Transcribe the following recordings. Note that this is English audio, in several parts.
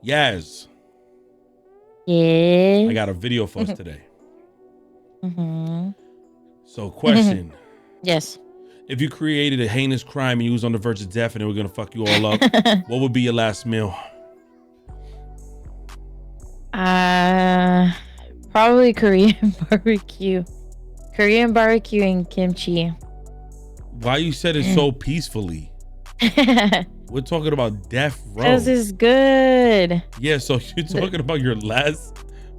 Yaz, Yeah. I got a video for us today. Mm-hmm. So, question. Yes. If you created a heinous crime and you was on the verge of death and they were going to fuck you all up, what would be your last meal? Probably Korean barbecue. Korean barbecue and kimchi. Why you said it so peacefully? We're talking about death row. This is good. Yeah, so you're talking about your last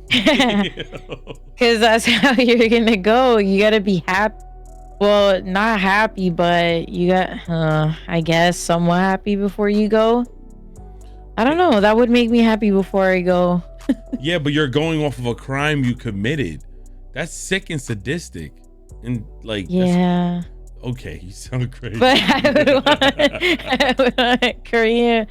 Because that's how you're gonna go. You gotta be happy. Well, not happy, but you got, I guess, somewhat happy before you go. I don't know. That would make me happy before I go. Yeah, but you're going off of a crime you committed. That's sick and sadistic. And like, yeah. Okay, you sound crazy. But I would want Korean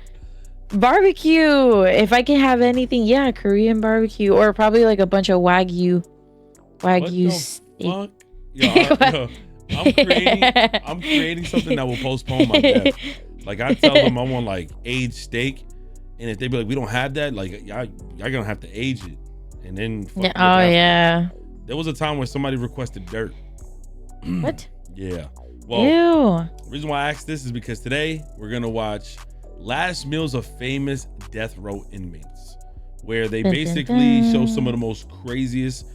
barbecue. If I can have anything, yeah, Korean barbecue. Or probably like a bunch of Wagyu steak. Fuck? Yo, I'm creating something that will postpone my death. Like I tell them I want like aged steak, and if they be like, we don't have that, like y'all gonna have to age it, and then yeah. There was a time when somebody requested dirt. What? Yeah. Well, ew. The reason why I asked this is because today we're gonna watch last meals of famous death row inmates, where they basically show some of the most craziest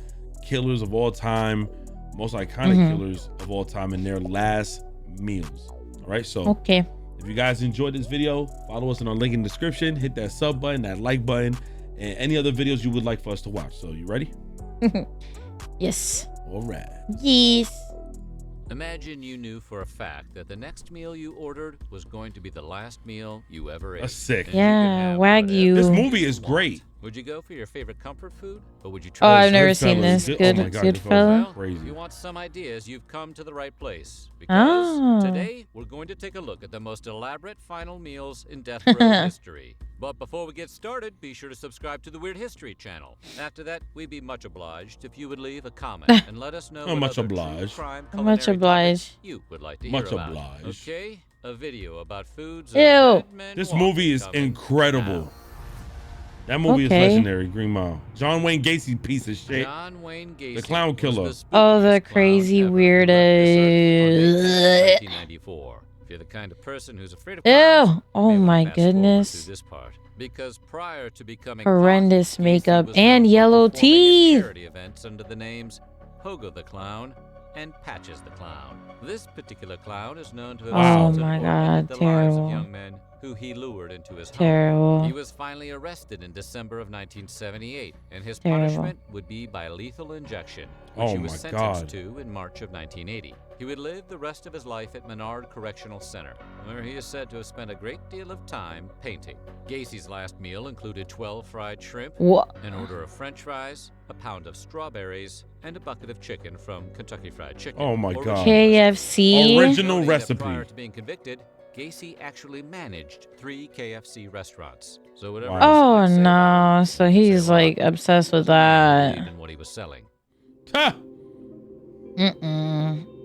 killers of all time, most iconic killers of all time in their last meals. All right, so okay. If you guys enjoyed this video, follow us in our link in the description, hit that sub button, that like button, and any other videos you would like for us to watch. So you ready? Yes. All right. Yes. Imagine you knew for a fact that the next meal you ordered was going to be the last meal you ever ate. That's sick. Yeah, Wagyu. This movie is great. Would you go for your favorite comfort food, or would you Oh, try? I've never seen this. Good fella. Well, if you want some ideas, you've come to the right place. Because today we're going to take a look at the most elaborate final meals in death row history. But before we get started, be sure to subscribe to the Weird History channel. After that, we'd be much obliged if you would leave a comment and let us know what much other obliged. true crime Much culinary obliged. topics you would like to Much hear about. obliged. Okay, a video about foods. Ew. This movie is incredible. That movie is legendary. Green Mile. John Wayne Gacy, piece of shit. John Wayne Gacy, the clown killer. The crazy weirdo. 1994. If you're the kind of person who's afraid of clowns, Ew. Oh my goodness. this part. Because prior to becoming horrendous Gacy makeup was and known for yellow performing at teeth. charity events under the names Hogo the Clown and Patches the Clown. This particular clown is known to have assaulted my or God, ended the lives terrible. of young men who he lured into his Terrible. home. He was finally arrested in December of 1978, and his Terrible. punishment would be by lethal injection, which he was sentenced to in March of 1980. He would live the rest of his life at Menard Correctional Center, where he is said to have spent a great deal of time painting. Gacy's last meal included 12 fried shrimp, an order of French fries, a pound of strawberries, and a bucket of chicken from Kentucky Fried Chicken. Oh my God. KFC. Original recipe. Prior to being convicted, Gacy actually managed 3 KFC restaurants. So whatever. Oh no, so he's like obsessed with that. In what he was selling.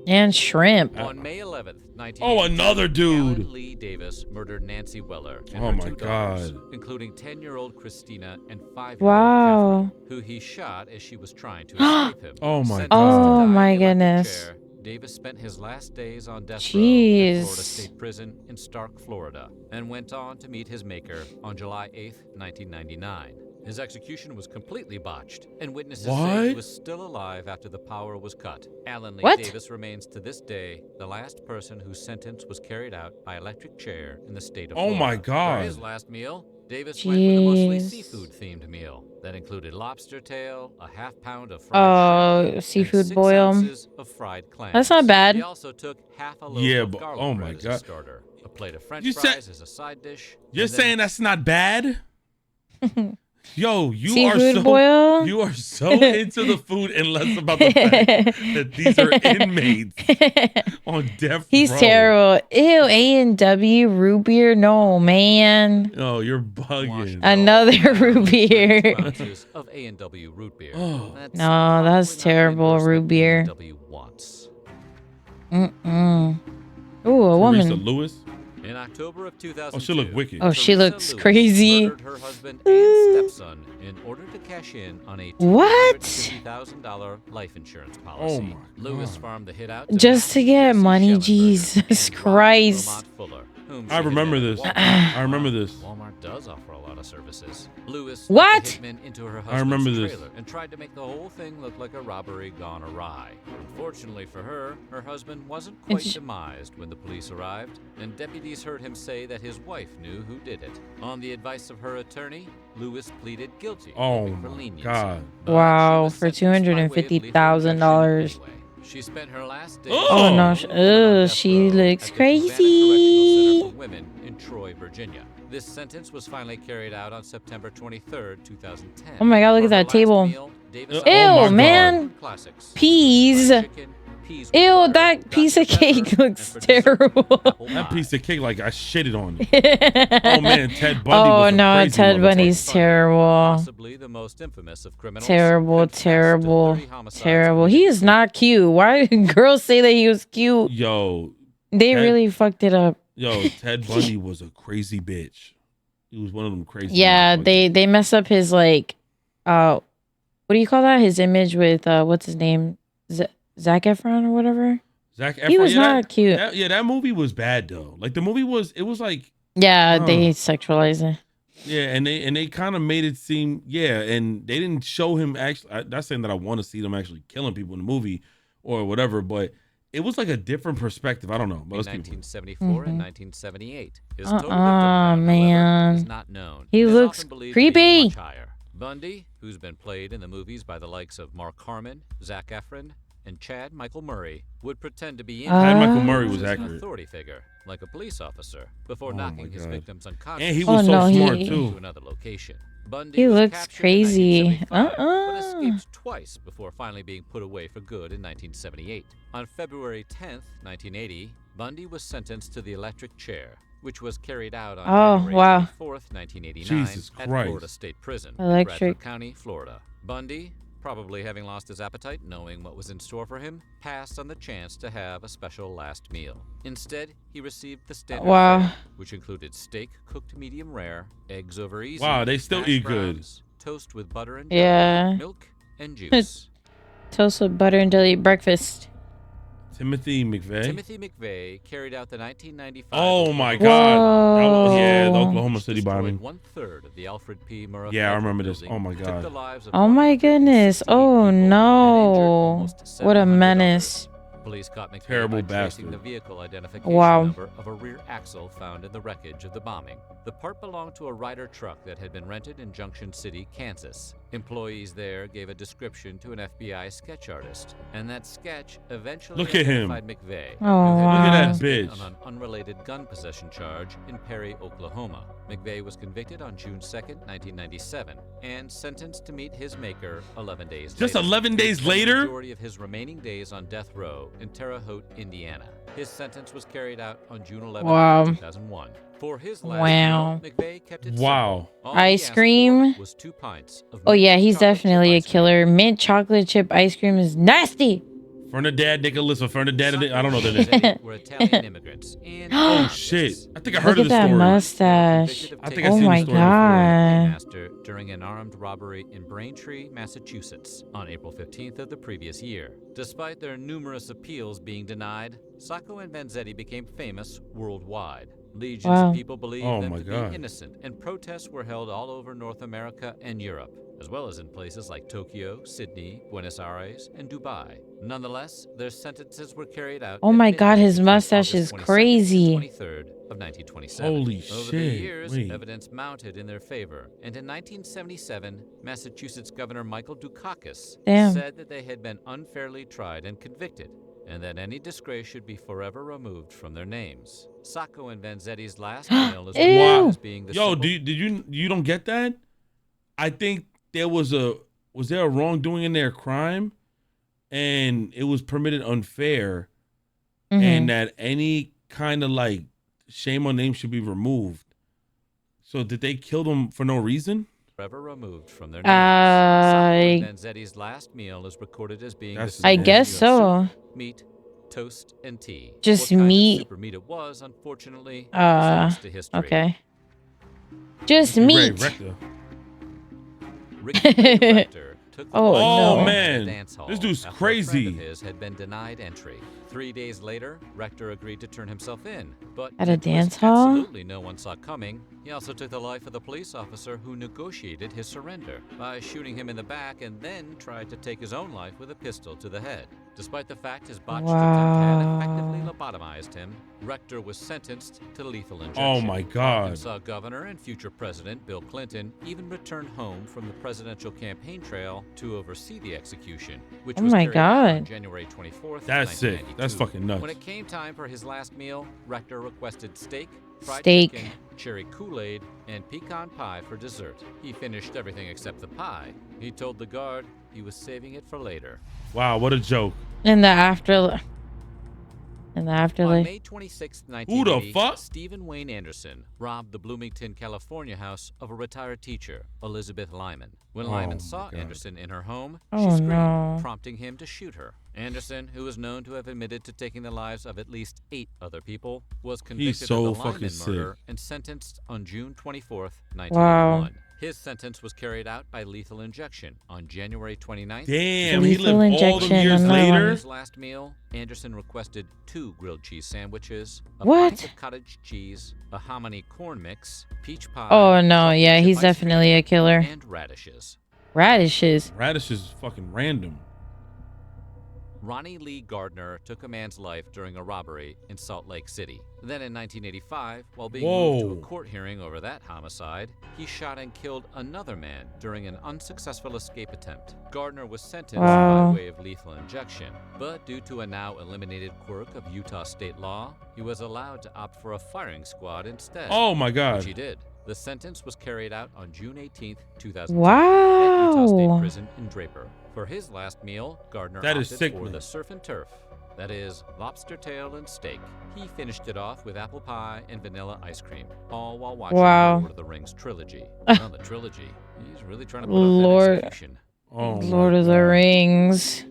And shrimp. On May 11th, 1980, Oh, another dude. Alan Lee Davis murdered Nancy Weller and Oh her my 2 daughters, God. including 10-year-old Christina and 5-year-old Wow. Catherine, who he shot as she was trying to escape him. Oh my Sentenced God. to Oh die my in an electric goodness. chair, Davis spent his last days on death Jeez. row at Florida State Prison in Stark, Florida, and went on to meet his maker on July 8th, 1999. His execution was completely botched, and witnesses say he was still alive after the power was cut. Alan Lee Davis remains to this day the last person whose sentence was carried out by electric chair in the state of Florida. Oh my God. For his last meal, Davis went with a mostly seafood-themed meal that included lobster tail, a half-pound of fried shrimp, seafood and 6 boil. ounces of fried clams. That's not bad. He also took half a loaf of but garlic oh bread my as a God. starter, a plate of French You fries as a side dish. You're and then saying that's not bad? Yo, you Seafood boil? You are so into the food and less about the fact that these are inmates on death He's row. terrible. Ew, A&W root beer. No, man. Oh, you're bugging. Another root 2 beer. ounces of A&W root beer. Oh. That's No, that's probably not the terrible, root endorsement beer. A&W wants. Ooh, a woman. Teresa Lewis. In October of 2002, Oh, she looked wicked. Oh, she Teresa looks Lewis crazy. murdered her husband and stepson in order to cash in on a What? $250,000 life insurance Oh policy. my Lewis God. farmed the hit out Just to get money, Jesus Christ. I remember this. I remember this. Walmart does offer a lot of services. Lewis What? took the hitman into her I remember husband's this. trailer and tried to make the whole thing look like a robbery gone awry. Unfortunately for her, her husband wasn't quite demised when the police arrived, and deputies heard him say that his wife knew who did it. On the advice of her attorney, Lewis pleaded guilty. Oh for my leniency. God. But she Wow, was for sentenced by way of lethal $250,000. injection anyway. She spent her last days Oh, no, on death she row looks at the Savannah crazy. Correctional Center for Women in Troy, Virginia. This sentence was finally carried out on September 23rd, 2010. Oh my God, look For at that her last table. meal, Davis Oh my Ew, God. man. classics. Peas. Fried chicken, peas with Ew, butter, that piece of Dr. Pepper, cake and looks for dessert, terrible. apple That pie. piece of cake, like I shitted on it. Oh man, Ted Bundy Oh was a no, crazy Ted motherfucker. Bundy's terrible. Possibly the most infamous of criminals. Terrible, confessed to terrible, 30 homicides terrible. committed He is not cute. Why do girls say that he was cute? Yo, They Ted- really fucked it up. yo, Ted Bundy was a crazy bitch. He was one of them crazy. Yeah, motherfuckers. they mess up his like, what do you call that? His image with what's his name, Zac Efron or whatever. Zac Efron. He was yeah, not cute. That movie was bad though. Like the movie was, it was like, Yeah, they sexualized it. yeah, and they kind of made it seem, yeah, and they didn't show him actually. Not saying that I want to see them actually killing people in the movie or whatever, but it was like a different perspective. I don't know. But In let's keep 1974 and 1978. His total victim man. however, is not known. He and is looks often believed to be creepy. much higher. Bundy, who's been played in the movies by the likes of Mark Harmon, Zac Efron, and Chad Michael Murray, would pretend to be Chad Michael Murray as was an accurate. authority figure, like a police officer, before Oh knocking my his God. victims unconscious. And he was no, so smart he- to too. another location. Bundy He was looks captured in crazy. 1975, but escaped twice before finally being put away for good in 1978. On February 10th, 1980, Bundy was sentenced to the electric chair, which was carried out on January wow. 24th, 1989 Jesus at Christ. Florida State Prison, Electric. Bradford County, Florida. Bundy, probably having lost his appetite knowing what was in store for him, passed on the chance to have a special last meal. Instead, he received the standard fare, which included steak cooked medium rare, eggs over easy, Wow, they still hash eat good. browns, toast with butter and Yeah. jelly, milk, and juice. Toast with butter and jelly breakfast. Timothy McVeigh. Timothy McVeigh carried out the 1995. Oh my Oklahoma God. That was, yeah, the Whoa. Oklahoma which City destroyed bombing. 1/3 of the Alfred P. Murrah Yeah, I Federal remember this. Building, Oh my took God. the lives of Oh my 168 goodness. Oh people, and injured no. almost What a 700 menace. others. Police caught McVeigh Terrible by tracing bastard. the vehicle identification Wow. number of a rear axle found in the wreckage of the bombing. The part belonged to a Ryder truck that had been rented in Junction City, Kansas. Employees there gave a description to an FBI sketch artist, and that sketch eventually Look at him. identified McVeigh, Oh, who had wow. been Look at that arrested bitch. on an unrelated gun possession charge in Perry, Oklahoma. McVeigh was convicted on June 2nd, 1997, and sentenced to meet his maker 11 days Just later. 11 days He spent later? The majority of his remaining days on death row in Terre Haute, Indiana. His sentence was carried out on June 11, Wow. 2001. For his last Wow. meal, McVeigh kept it Wow. simple. All he Ice asked cream? for was 2 pints of Oh mint yeah, he's chocolate chip definitely a ice cream. killer. Mint chocolate chip ice cream is nasty. Fernandad Nicholas or Fernandad. I don't know their name. They were Italian immigrants. And Oh shit! I think I heard Look of at this that story. mustache. I think I Oh seen my the story god. master during an armed robbery in Braintree, Massachusetts on April 15th of the previous year. Despite their numerous appeals being denied, Sacco and Vanzetti became famous worldwide. Legions Wow. of people believed Oh them my to God. be innocent, and protests were held all over North America and Europe, as well as in places like Tokyo, Sydney, Buenos Aires, and Dubai. Nonetheless, their sentences were carried out. Oh at my midnight God, his between mustache August is 22nd and crazy. 23rd of 1927. Holy Over shit, the years, wait. evidence mounted in their favor, and in 1977, Massachusetts Governor Michael Dukakis Damn. said that they had been unfairly tried and convicted, and that any disgrace should be forever removed from their names. Sacco and Vanzetti's last meal is Ew. recorded as being the Yo, symbol- did you don't get that? I think there was there a wrongdoing in their crime, and it was permitted unfair, and that any kind of like shame on name should be removed. So did they kill them for no reason? forever removed from their names. I- Sacco and Vanzetti's last meal is recorded as being That's the I symbol guess of so. soup, meat, toast and tea. Just what kind meat? Of super meat it was, unfortunately, is lost to history. Okay. Just Ray meat. Rector. Ricky Rector took the Oh, Oh no. man, dance hall this dude's after a friend crazy. of his had been denied entry. 3 days later, Rector agreed to turn himself in, but At a it was dance hall? absolutely no one saw coming. He also took the life of the police officer who negotiated his surrender by shooting him in the back and then tried to take his own life with a pistol to the head. Despite the fact his botched attempt had effectively lobotomized him, Rector was sentenced to lethal injection. Oh my God. Arkansas Governor and future President Bill Clinton even returned home from the presidential campaign trail to oversee the execution, which was carried out on January 24th, That's sick. 1992. That's fucking nuts. When it came time for his last meal, Rector requested steak, fried Steak. chicken, cherry Kool-Aid, and pecan pie for dessert. He finished everything except the pie. He told the guard he was saving it for later. Wow, what a joke. In the afterlife. In the On afterlife. May 26, Who the 1980, fuck? Stephen Wayne Anderson robbed the Bloomington, California house of a retired teacher, Elizabeth Lyman. When Lyman saw Anderson in her home, she Oh, screamed, no. prompting him to shoot her. Anderson, who is known to have admitted to taking the lives of at least 8 other people, was convicted so of the fucking Lyman sick. murder and sentenced on June 24th, 1981. Wow. His sentence was carried out by lethal injection on January 29th. Damn, he Lethal lived all them injection, years another one. later. His last meal, Anderson requested 2 grilled cheese sandwiches, a What? pint of cottage cheese, a hominy corn mix, peach pie. Oh no, chocolate yeah, chip he's ice cream, definitely a killer. And radishes. Radishes. Radish is fucking random. Ronnie Lee Gardner took a man's life during a robbery in Salt Lake City. Then in 1985, while being moved to a court hearing over that homicide, he shot and killed another man during an unsuccessful escape attempt. Gardner was sentenced by way of lethal injection, but due to a now eliminated quirk of Utah state law, he was allowed to opt for a firing squad instead. Oh my God. Which he did. The sentence was carried out on June 18, 2010 Wow. at Utah State Prison in Draper. For his last meal, Gardner That is opted sick, for man. the surf and turf. That is, lobster tail and steak. He finished it off with apple pie and vanilla ice cream, all while watching the Lord of the Rings trilogy. Well, the trilogy. He's really trying to put up that execution. Oh Lord of the Rings.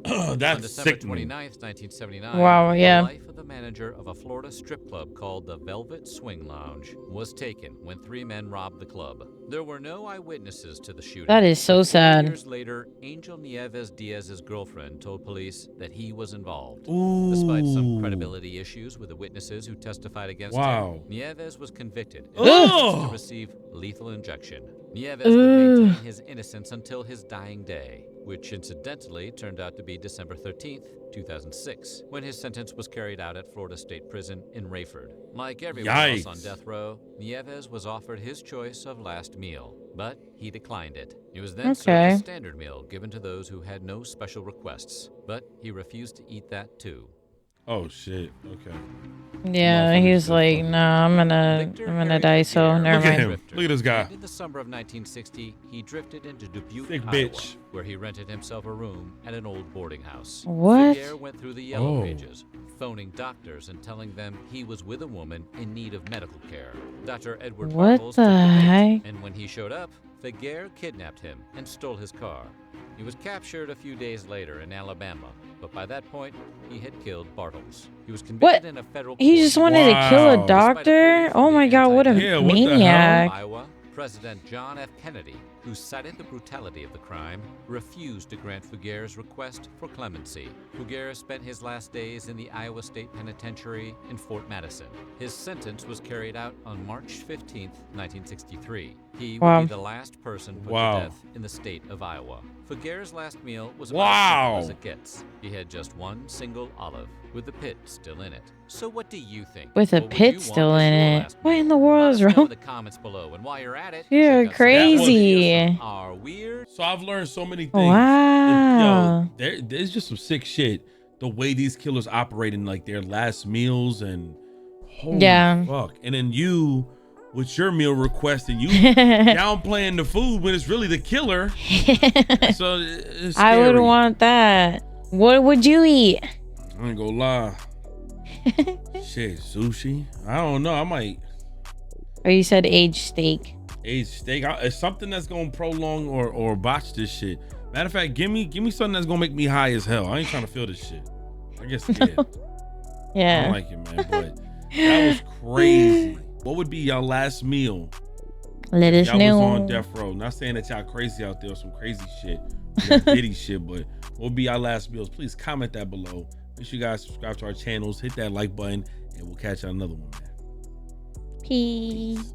That's on December sick. 29th, 1979, Wow, yeah. the life of the manager of a Florida strip club called the Velvet Swing Lounge was taken when 3 men robbed the club. There were no eyewitnesses to the shooting. That is so But 4 sad. years later, Angel Nieves Diaz's girlfriend told police that he was involved. Ooh. Despite some credibility issues with the witnesses who testified against him, Nieves was convicted and sentenced to receive lethal injection. Nieves would maintain his innocence until his dying day, which incidentally turned out to be December 13th, 2006, when his sentence was carried out at Florida State Prison in Rayford. Like everyone else on death row, Nieves was offered his choice of last meal, but he declined it. He was then served a standard meal given to those who had no special requests, but he refused to eat that too. Oh shit. Okay. Yeah, he's like, nah, I'm gonna die. So never Look at mind. him. Look at this guy. In the summer of 1960, he drifted into Dubuque, Thick Iowa, bitch. where he rented himself a room at an old boarding house. What? Figueres went through the yellow pages, phoning doctors and telling them he was with a woman in need of medical care. Dr. Edward What Parkles the took bait, heck? and when he showed up, Figueres kidnapped him and stole his car. He was captured a few days later in Alabama, but by that point, he had killed Bartles. He was convicted in a federal court. He just wanted to kill a Wow. doctor? Oh my God, what a Yeah, what the hell? maniac. Iowa, President John F. Kennedy, who cited the brutality of the crime, refused to grant Figueres' request for clemency. Figueres spent his last days in the Iowa State Penitentiary in Fort Madison. His sentence was carried out on March 15, 1963. He would be the last person put to death in the state of Iowa. Figueres' last meal was about as simple as it gets. He had just one single olive, with the pit still in it. So what do you think? With a What would you pit want still as in your it. last What meal? in the world Let is us know wrong? in the comments below. And while you're at it, You're check out some videos crazy. from our weird. So I've learned so many things. Wow. And, yo, there's just some sick shit. The way these killers operate in like their last meals and holy fuck. And then you with your meal request and you downplaying the food when it's really the killer. So it's scary. I would want that. What would you eat? I ain't gonna lie. Shit, sushi. I don't know. I might Or you said aged steak. aged steak. It's something that's gonna prolong or botch this shit. Matter of fact, give me something that's gonna make me high as hell. I ain't trying to feel this shit. I get scared. Yeah. I don't like it, man. But that was crazy. What would be y'all last meal? Let us y'all know. was on death row. Not saying that y'all crazy out there or some crazy shit, that Diddy shit, but what would be y'all last meals? Please comment that below. Make sure you guys subscribe to our channels, hit that like button, and we'll catch y'all another one, man. Peace.